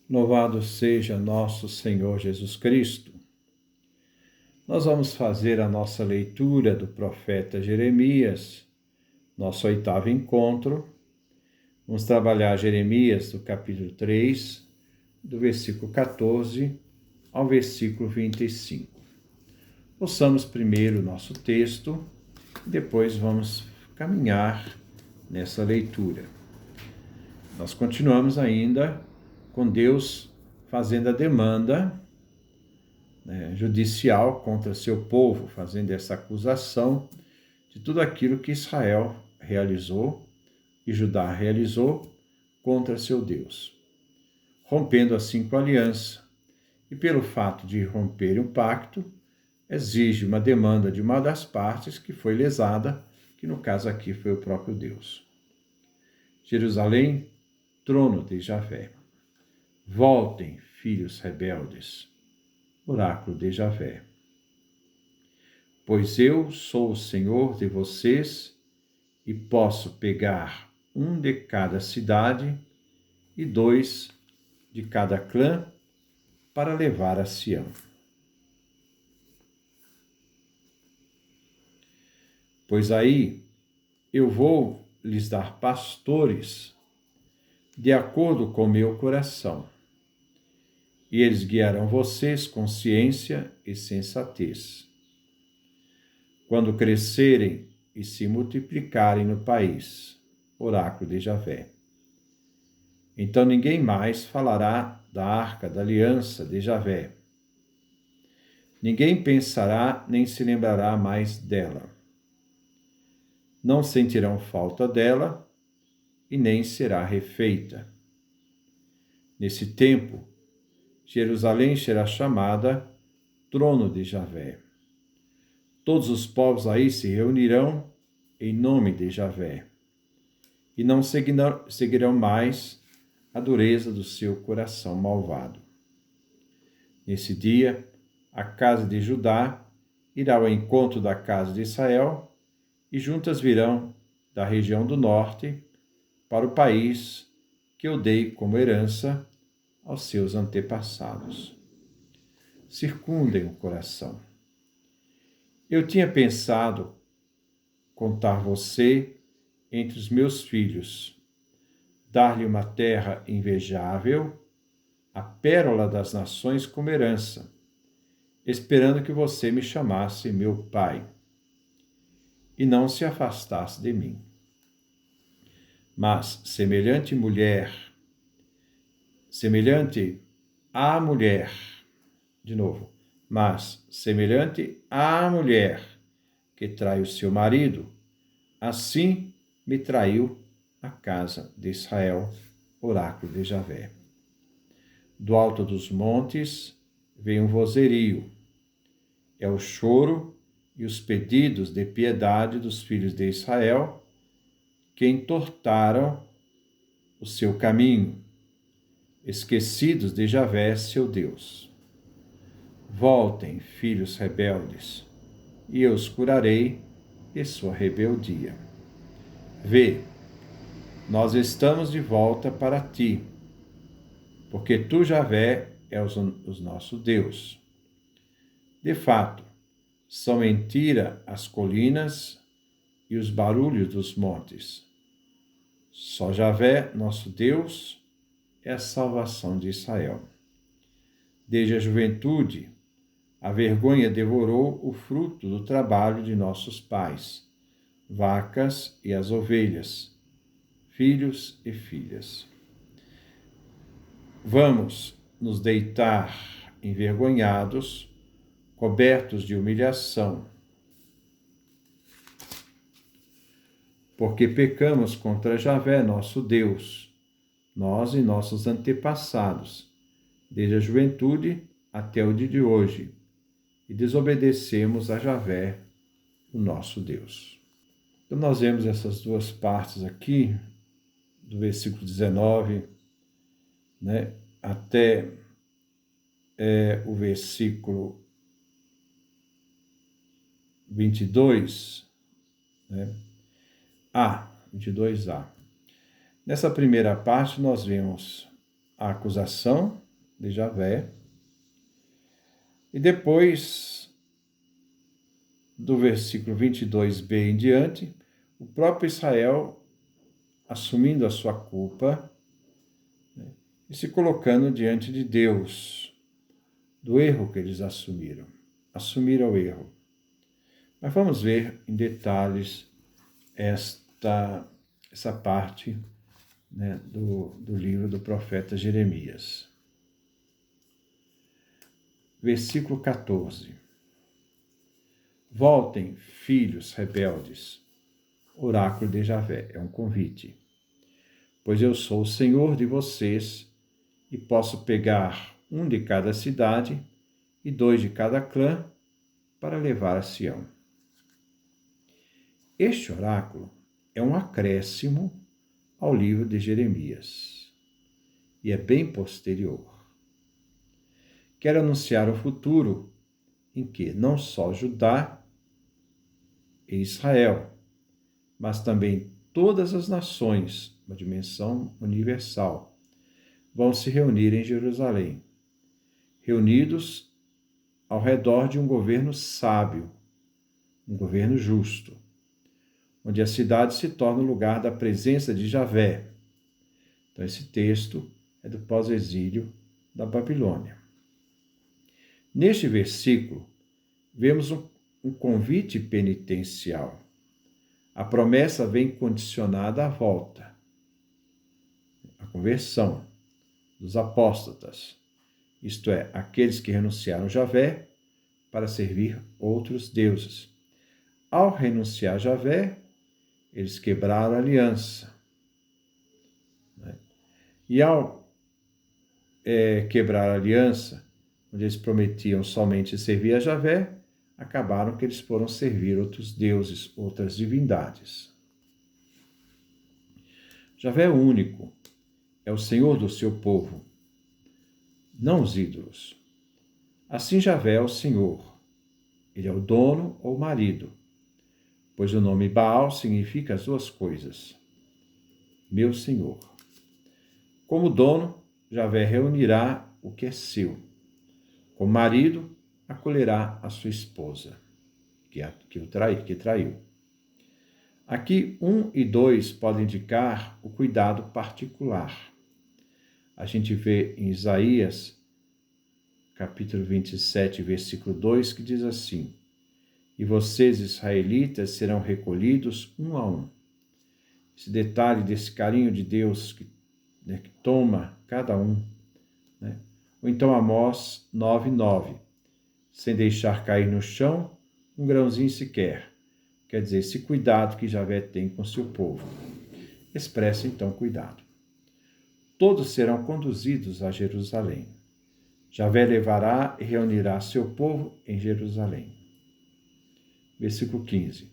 Louvado seja nosso Senhor Jesus Cristo. Nós vamos fazer a nossa leitura do profeta Jeremias, nosso 8º encontro. Vamos trabalhar Jeremias do capítulo 3, do versículo 14 ao versículo 25. Ouçamos primeiro o nosso texto e depois vamos caminhar nessa leitura. Nós continuamos ainda com Deus fazendo a demanda judicial contra seu povo, fazendo essa acusação de tudo aquilo que Israel realizou e Judá realizou contra seu Deus, rompendo assim com a aliança. E pelo fato de romper um pacto, exige uma demanda de uma das partes que foi lesada, que no caso aqui foi o próprio Deus. Jerusalém, trono de Javé. Voltem, filhos rebeldes, oráculo de Javé. Pois eu sou o Senhor de vocês e posso pegar um de cada cidade e 2 de cada clã para levar a Sião. Pois aí eu vou lhes dar pastores de acordo com meu coração, e eles guiarão vocês com ciência e sensatez. Quando crescerem e se multiplicarem no país, oráculo de Javé. Então ninguém mais falará da arca da aliança de Javé. Ninguém pensará nem se lembrará mais dela. Não sentirão falta dela e nem será refeita. Nesse tempo, Jerusalém será chamada trono de Javé. Todos os povos aí se reunirão em nome de Javé e não seguirão mais a dureza do seu coração malvado. Nesse dia, a casa de Judá irá ao encontro da casa de Israel e juntas virão da região do norte para o país que eu dei como herança aos seus antepassados. Circundem o coração. Eu tinha pensado contar você entre os meus filhos, dar-lhe uma terra invejável, a pérola das nações como herança, esperando que você me chamasse meu pai e não se afastasse de mim. Mas semelhante à mulher, semelhante à mulher que trai o seu marido, assim me traiu a casa de Israel, oráculo de Javé. Do alto dos montes vem um vozerio, é o choro e os pedidos de piedade dos filhos de Israel, que entortaram o seu caminho, esquecidos de Javé, seu Deus. Voltem, filhos rebeldes, e eu os curarei de sua rebeldia. Vê, nós estamos de volta para ti, porque tu, Javé, és o nosso Deus. De fato, são mentira as colinas e os barulhos dos montes. Só Javé, nosso Deus, é a salvação de Israel. Desde a juventude, a vergonha devorou o fruto do trabalho de nossos pais, vacas e as ovelhas, filhos e filhas. Vamos nos deitar envergonhados, cobertos de humilhação, porque pecamos contra Javé, nosso Deus, nós e nossos antepassados, desde a juventude até o dia de hoje, e desobedecemos a Javé, o nosso Deus. Então nós vemos essas duas partes aqui, do versículo 19, até o versículo 22, 22a. Nessa primeira parte nós vemos a acusação de Javé. E depois, do versículo 22b em diante, o próprio Israel assumindo a sua culpa, né, e se colocando diante de Deus, do erro que eles assumiram. Assumiram o erro. Mas vamos ver em detalhes essa parte, né, do livro do profeta Jeremias. Versículo 14. Voltem, filhos rebeldes, oráculo de Javé, é um convite. Pois eu sou o Senhor de vocês e posso pegar um de cada cidade e 2 de cada clã para levar a Sião. Este oráculo é um acréscimo ao livro de Jeremias e é bem posterior. Quero anunciar o futuro em que não só Judá e Israel, mas também todas as nações, uma dimensão universal, vão se reunir em Jerusalém, reunidos ao redor de um governo sábio, um governo justo, onde a cidade se torna o lugar da presença de Javé. Então, esse texto é do pós-exílio da Babilônia. Neste versículo, vemos um convite penitencial. A promessa vem condicionada à volta, à conversão dos apóstatas, isto é, aqueles que renunciaram a Javé para servir outros deuses. Ao renunciar a Javé, eles quebraram a aliança. E ao quebrar a aliança, onde eles prometiam somente servir a Javé, acabaram que eles foram servir outros deuses, outras divindades. Javé é único, é o Senhor do seu povo, não os ídolos. Assim Javé é o Senhor, ele é o dono ou marido, pois o nome Baal significa as duas coisas, meu Senhor. Como dono, Javé reunirá o que é seu. Como marido, acolherá a sua esposa, que traiu. Aqui, 1 e 2 podem indicar o cuidado particular. A gente vê em Isaías, capítulo 27, versículo 2, que diz assim: e vocês, israelitas, serão recolhidos um a um. Esse detalhe desse carinho de Deus que toma cada um. Né? Ou então Amós 9:9, sem deixar cair no chão um grãozinho sequer. Quer dizer, esse cuidado que Javé tem com seu povo. Expressa então cuidado. Todos serão conduzidos a Jerusalém. Javé levará e reunirá seu povo em Jerusalém. Versículo 15.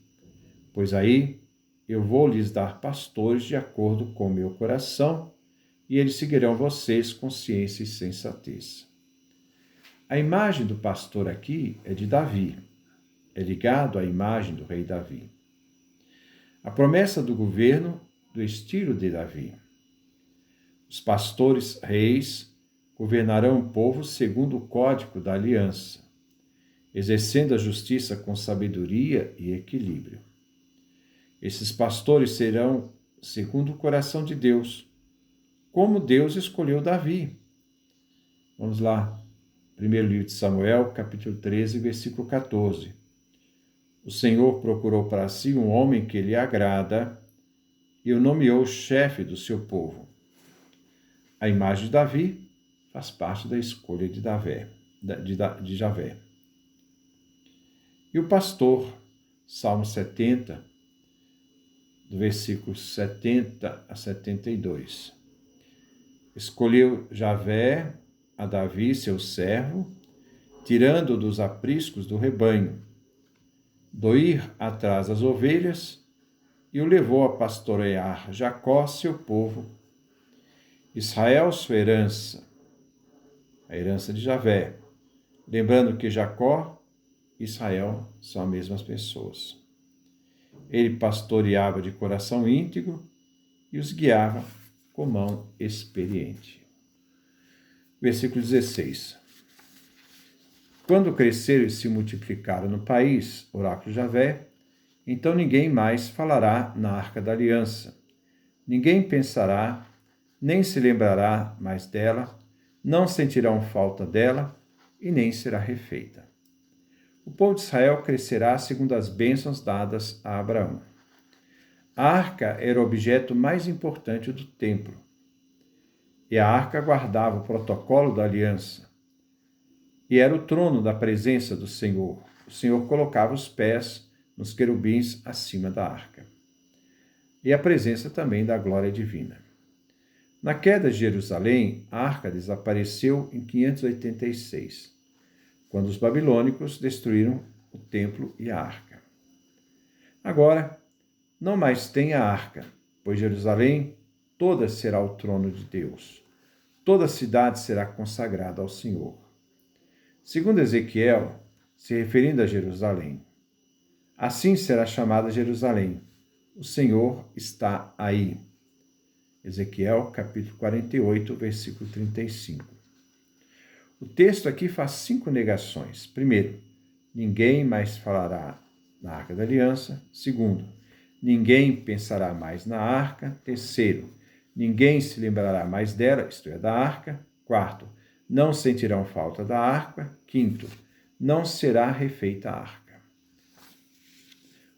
Pois aí eu vou lhes dar pastores de acordo com meu coração, e eles seguirão vocês com ciência e sensatez. A imagem do pastor aqui é de Davi, é ligado à imagem do rei Davi. A promessa do governo do estilo de Davi. Os pastores reis governarão o povo segundo o código da aliança, exercendo a justiça com sabedoria e equilíbrio. Esses pastores serão segundo o coração de Deus, como Deus escolheu Davi. Vamos lá, primeiro livro de Samuel, capítulo 13, versículo 14. O Senhor procurou para si um homem que lhe agrada e o nomeou chefe do seu povo. A imagem de Davi faz parte da escolha de Javé. E o pastor, Salmo 70, do versículo 70 a 72. Escolheu Javé a Davi, seu servo, tirando-o dos apriscos do rebanho, do ir atrás das ovelhas, e o levou a pastorear Jacó, seu povo, Israel, sua herança, a herança de Javé, lembrando que Jacó e Israel são as mesmas pessoas. Ele pastoreava de coração íntegro e os guiava com mão experiente. Versículo 16. Quando cresceram e se multiplicaram no país, oráculo de Javé, então ninguém mais falará na arca da aliança. Ninguém pensará, nem se lembrará mais dela, não sentirão falta dela e nem será refeita. O povo de Israel crescerá segundo as bênçãos dadas a Abraão. A arca era o objeto mais importante do templo. E a arca guardava o protocolo da aliança. E era o trono da presença do Senhor. O Senhor colocava os pés nos querubins acima da arca. E a presença também da glória divina. Na queda de Jerusalém, a arca desapareceu em 586, quando os babilônicos destruíram o templo e a arca. Agora, não mais tem a arca, pois Jerusalém toda será o trono de Deus. Toda a cidade será consagrada ao Senhor. Segundo Ezequiel, se referindo a Jerusalém, assim será chamada Jerusalém. O Senhor está aí. Ezequiel, capítulo 48, versículo 35. O texto aqui faz 5 negações. Primeiro, ninguém mais falará na arca da aliança. Segundo, ninguém pensará mais na arca. Terceiro, ninguém se lembrará mais dela, isto é, da arca. Quarto, não sentirão falta da arca. Quinto, não será refeita a arca.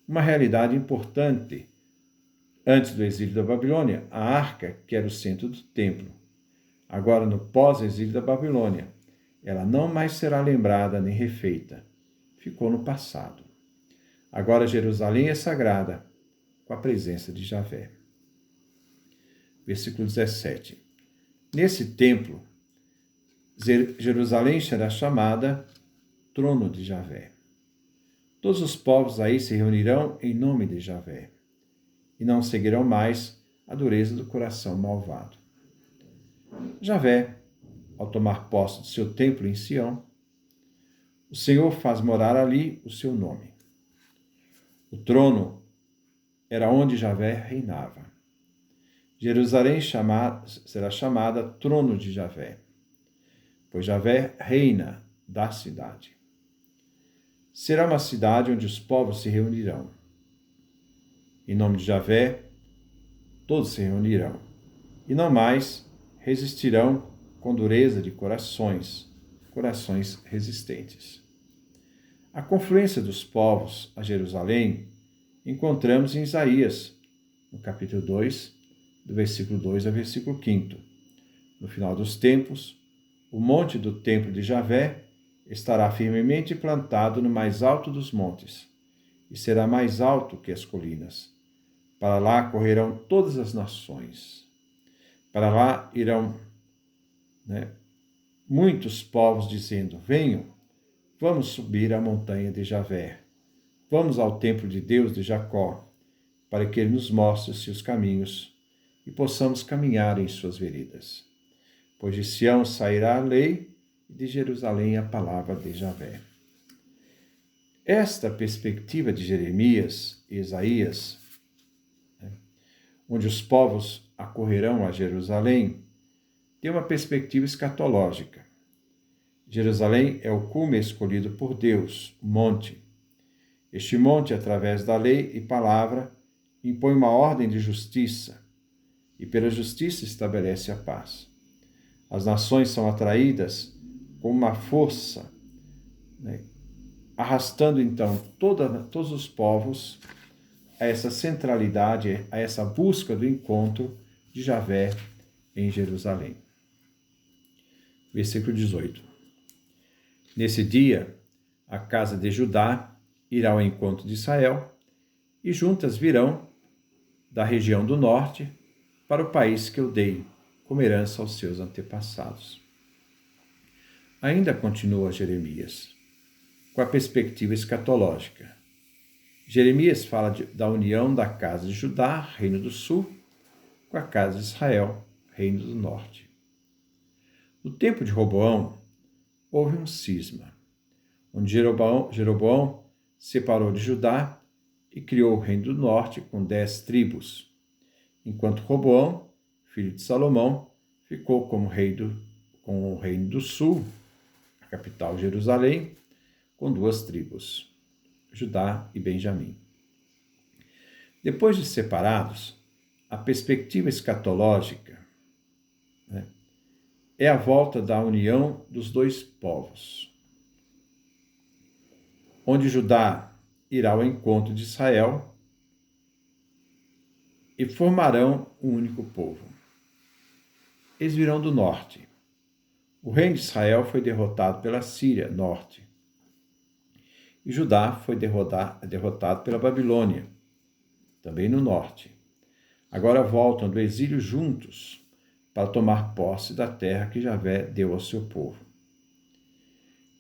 Uma realidade importante. Antes do exílio da Babilônia, a arca, que era o centro do templo. Agora, no pós-exílio da Babilônia, ela não mais será lembrada nem refeita. Ficou no passado. Agora, Jerusalém é sagrada, com a presença de Javé. Versículo 17. Nesse templo, Jerusalém será chamada trono de Javé. Todos os povos aí se reunirão em nome de Javé, e não seguirão mais a dureza do coração malvado. Javé, ao tomar posse do seu templo em Sião, o Senhor faz morar ali o seu nome. O trono era onde Javé reinava. Jerusalém será chamada trono de Javé, pois Javé reina da cidade. Será uma cidade onde os povos se reunirão. Em nome de Javé, todos se reunirão, e não mais resistirão com dureza de corações resistentes. A confluência dos povos a Jerusalém encontramos em Isaías, no capítulo 2, do versículo 2 ao versículo 5. No final dos tempos, o monte do templo de Javé estará firmemente plantado no mais alto dos montes, e será mais alto que as colinas. Para lá correrão todas as nações. Para lá irão muitos povos dizendo: venham, vamos subir a montanha de Javé. Vamos ao templo de Deus de Jacó, para que ele nos mostre os seus caminhos e possamos caminhar em suas veredas. Pois de Sião sairá a lei e de Jerusalém a palavra de Javé. Esta perspectiva de Jeremias e Isaías, onde os povos acorrerão a Jerusalém, tem uma perspectiva escatológica. Jerusalém é o cume escolhido por Deus, o monte. Este monte, através da lei e palavra, impõe uma ordem de justiça e pela justiça estabelece a paz. As nações são atraídas com uma força, arrastando então todos os povos a essa centralidade, a essa busca do encontro de Javé em Jerusalém. Versículo 18. Nesse dia, a casa de Judá irá ao encontro de Israel, e juntas virão da região do norte para o país que eu dei como herança aos seus antepassados. Ainda continua Jeremias, com a perspectiva escatológica. Jeremias fala da união da casa de Judá, reino do sul, com a casa de Israel, reino do norte. No tempo de Roboão, houve um cisma, onde Jeroboão separou de Judá e criou o reino do norte com 10 tribos, enquanto Roboão, filho de Salomão, ficou como com o reino do sul, a capital Jerusalém, com 2 tribos, Judá e Benjamim. Depois de separados, a perspectiva escatológica, né, é a volta da união dos 2 povos, onde Judá irá ao encontro de Israel e formarão um único povo. Eles virão do norte. O reino de Israel foi derrotado pela Síria, norte. E Judá foi derrotado pela Babilônia, também no norte. Agora voltam do exílio juntos para tomar posse da terra que Javé deu ao seu povo.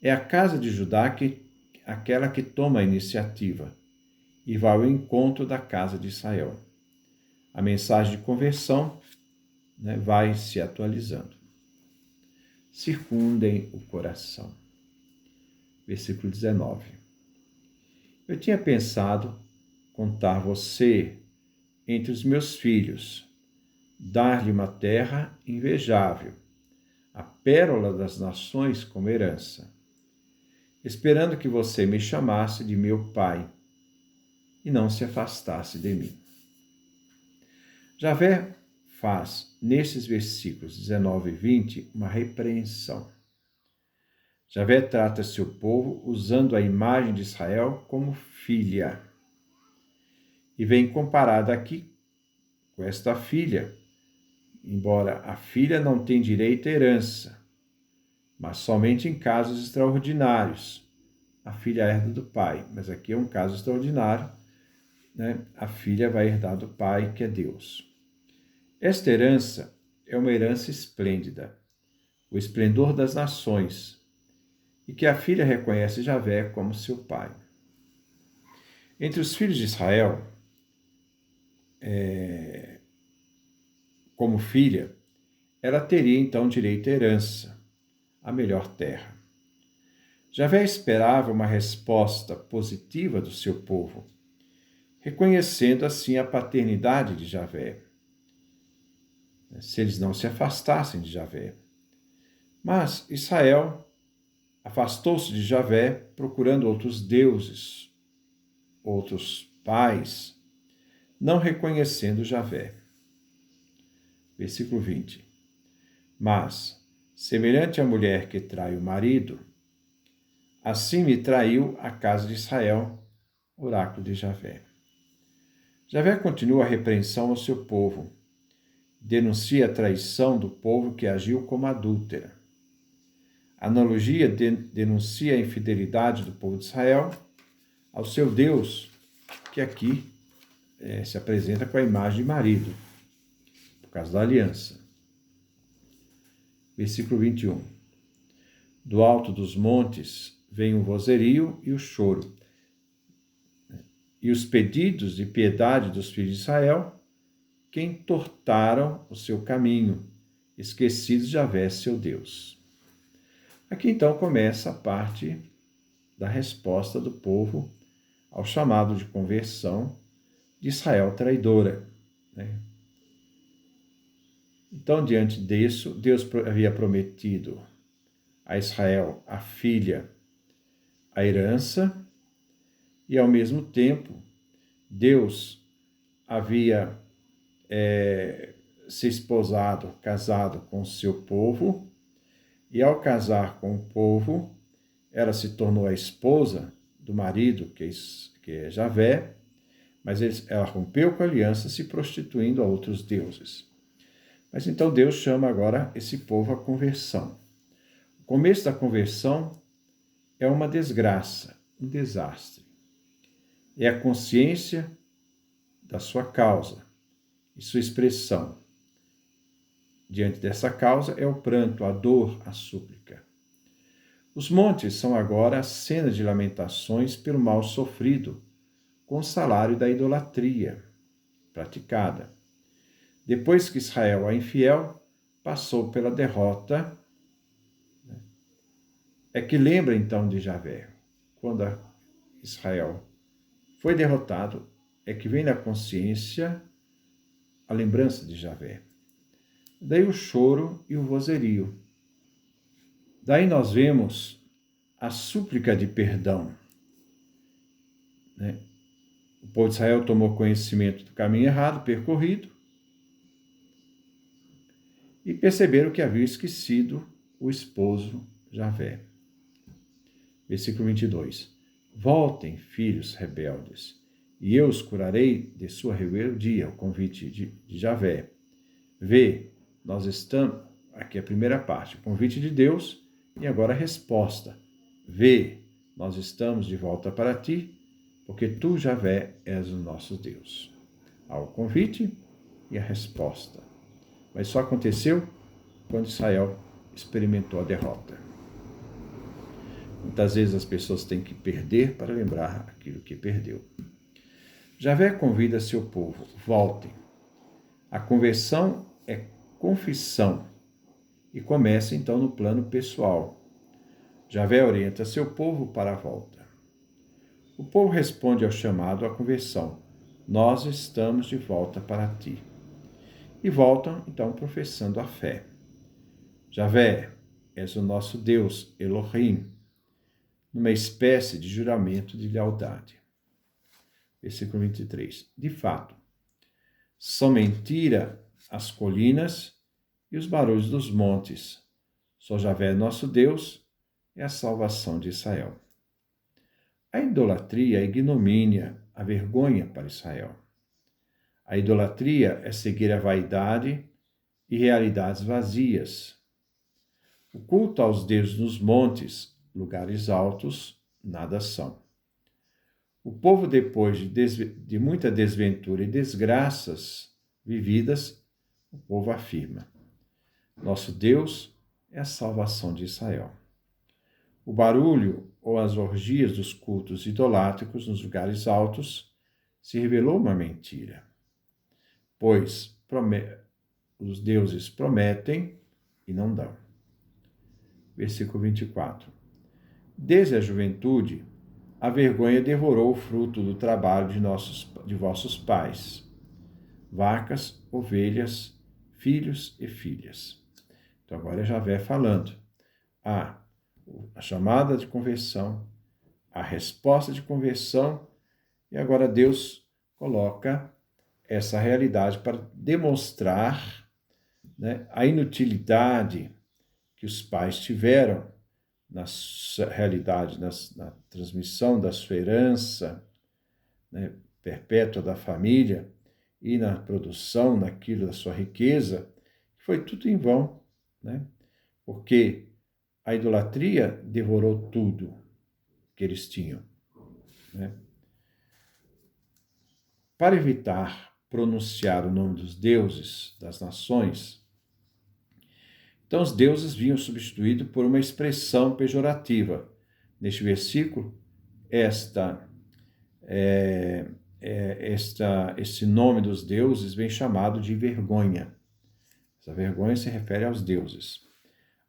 É a casa de Judá aquela que toma a iniciativa e vai ao encontro da casa de Israel. A mensagem de conversão, né, vai se atualizando. Circundem o coração. Versículo 19. Eu tinha pensado contar você entre os meus filhos, dar-lhe uma terra invejável, a pérola das nações como herança, esperando que você me chamasse de meu pai e não se afastasse de mim. Javé faz, nesses versículos 19 e 20, uma repreensão. Javé trata seu povo usando a imagem de Israel como filha. E vem comparada aqui com esta filha, embora a filha não tenha direito à herança, mas somente em casos extraordinários. A filha herda do pai, mas aqui é um caso extraordinário, né? A filha vai herdar do pai, que é Deus. Esta herança é uma herança esplêndida, o esplendor das nações, e que a filha reconhece Javé como seu pai. Entre os filhos de Israel, como filha, ela teria então direito à herança, a melhor terra. Javé esperava uma resposta positiva do seu povo, reconhecendo assim a paternidade de Javé, se eles não se afastassem de Javé. Mas Israel afastou-se de Javé, procurando outros deuses, outros pais, não reconhecendo Javé. Versículo 20. Mas, semelhante à mulher que trai o marido, assim me traiu a casa de Israel, oráculo de Javé. Javé continua a repreensão ao seu povo, denuncia a traição do povo que agiu como adúltera. A analogia denuncia a infidelidade do povo de Israel ao seu Deus, que aqui se apresenta com a imagem de marido, por causa da aliança. Versículo 21. Do alto dos montes vem o vozerio e o choro, e os pedidos de piedade dos filhos de Israel, que entortaram o seu caminho, esquecidos de Javé, seu Deus. Aqui então começa a parte da resposta do povo ao chamado de conversão de Israel traidora, né? Então, diante disso, Deus havia prometido a Israel, a filha, a herança, e ao mesmo tempo, Deus havia se esposado, casado com o seu povo, e ao casar com o povo, ela se tornou a esposa do marido, que é Javé, mas ela rompeu com a aliança, se prostituindo a outros deuses. Mas então Deus chama agora esse povo à conversão. O começo da conversão é uma desgraça, um desastre. É a consciência da sua causa e sua expressão. Diante dessa causa é o pranto, a dor, a súplica. Os montes são agora a cena de lamentações pelo mal sofrido, com o salário da idolatria praticada. Depois que Israel, a infiel, passou pela derrota, é que lembra então de Javé. Quando Israel foi derrotado, é que vem na consciência a lembrança de Javé. Daí o choro e o vozerio. Daí nós vemos a súplica de perdão, né? O povo de Israel tomou conhecimento do caminho errado percorrido e perceberam que havia esquecido o esposo Javé. Versículo 22. Voltem, filhos rebeldes, e eu os curarei de sua rebeldia, o convite de Javé. Vê, nós estamos... Aqui é a primeira parte, o convite de Deus, e agora a resposta. Vê, nós estamos de volta para ti, porque tu, Javé, és o nosso Deus. Há o convite e a resposta. Mas só aconteceu quando Israel experimentou a derrota. Muitas vezes as pessoas têm que perder para lembrar aquilo que perdeu. Javé convida seu povo, voltem. A conversão é confissão e começa então no plano pessoal. Javé orienta seu povo para a volta. O povo responde ao chamado à conversão. Nós estamos de volta para ti. E voltam então professando a fé. Javé, és o nosso Deus, Elohim, numa espécie de juramento de lealdade. Versículo 23. De fato, são mentira as colinas e os barulhos dos montes. Só Javé, nosso Deus, é a salvação de Israel. A idolatria é a ignomínia, a vergonha para Israel. A idolatria é seguir a vaidade e realidades vazias. O culto aos deuses nos montes, lugares altos, nada são. O povo, depois de muita desventura e desgraças vividas, o povo afirma: nosso Deus é a salvação de Israel. O barulho ou as orgias dos cultos idolátricos nos lugares altos se revelou uma mentira, pois os deuses prometem e não dão. Versículo 24. Desde a juventude, a vergonha devorou o fruto do trabalho de vossos pais, vacas, ovelhas, filhos e filhas. Então agora é Javé falando. A chamada de conversão, a resposta de conversão, e agora Deus coloca essa realidade para demonstrar, né, a inutilidade que os pais tiveram na realidade, na transmissão da sua herança, né, perpétua da família e na produção daquilo da sua riqueza, foi tudo em vão, né? Porque a idolatria devorou tudo que eles tinham, né? Para evitar pronunciar o nome dos deuses das nações, então os deuses vinham substituídos por uma expressão pejorativa. Neste versículo, esse nome dos deuses vem chamado de vergonha. Essa vergonha se refere aos deuses.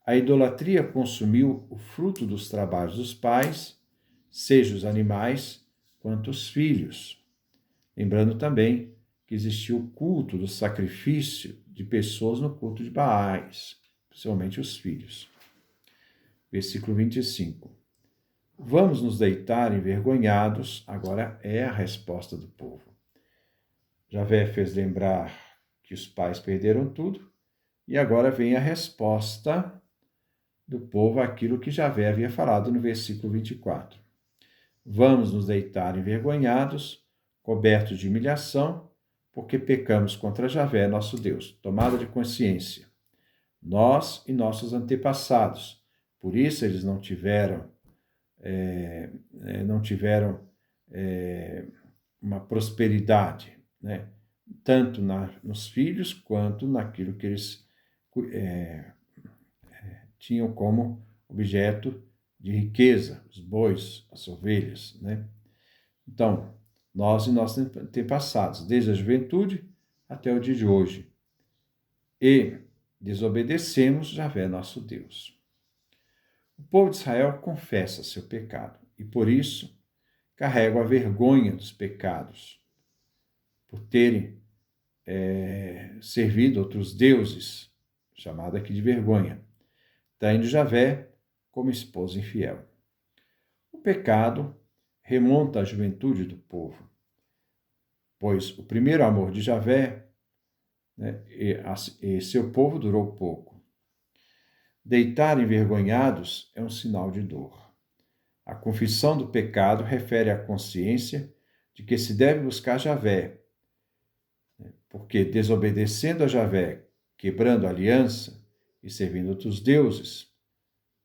A idolatria consumiu o fruto dos trabalhos dos pais, seja os animais quanto os filhos. Lembrando também que existia o culto do sacrifício de pessoas no culto de Baais, principalmente os filhos. Versículo 25. Vamos nos deitar envergonhados, agora é a resposta do povo. Javé fez lembrar que os pais perderam tudo, e agora vem a resposta do povo àquilo que Javé havia falado no versículo 24. Vamos nos deitar envergonhados, cobertos de humilhação, porque pecamos contra Javé, nosso Deus. Tomada de consciência. Nós e nossos antepassados. Por isso eles não tiveram uma prosperidade, né? Tanto nos filhos quanto naquilo que eles tinham como objeto de riqueza, os bois, as ovelhas, né? Então, nós e nossos antepassados, desde a juventude até o dia de hoje, e desobedecemos Javé, nosso Deus. O povo de Israel confessa seu pecado e, por isso, carrega a vergonha dos pecados, por terem servido outros deuses, chamado aqui de vergonha. Traindo Javé, como esposa infiel. O pecado remonta à juventude do povo, pois o primeiro amor de Javé, né, e seu povo durou pouco. Deitar envergonhados é um sinal de dor. A confissão do pecado refere à consciência de que se deve buscar Javé, porque desobedecendo a Javé, quebrando a aliança e servindo outros deuses,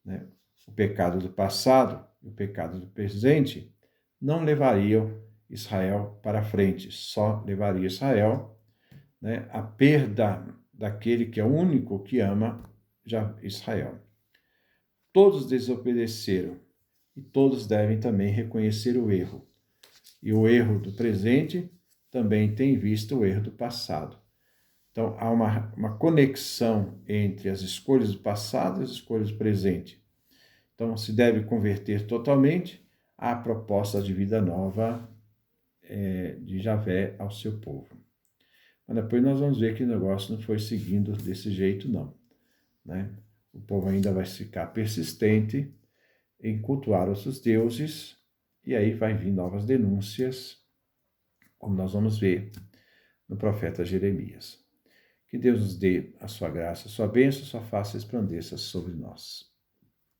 né, o pecado do passado e o pecado do presente não levariam Israel para frente, só levaria Israel, né, à perda daquele que é o único que ama Israel. Todos desobedeceram e todos devem também reconhecer o erro. E o erro do presente também tem visto o erro do passado. Então, há uma conexão entre as escolhas do passado e as escolhas do presente. Então, se deve converter totalmente à proposta de vida nova de Javé ao seu povo. Mas depois nós vamos ver que o negócio não foi seguindo desse jeito, não, né? O povo ainda vai ficar persistente em cultuar outros deuses, e aí vai vir novas denúncias, como nós vamos ver no profeta Jeremias. Que Deus nos dê a sua graça, a sua bênção, a sua face resplandeça sobre nós.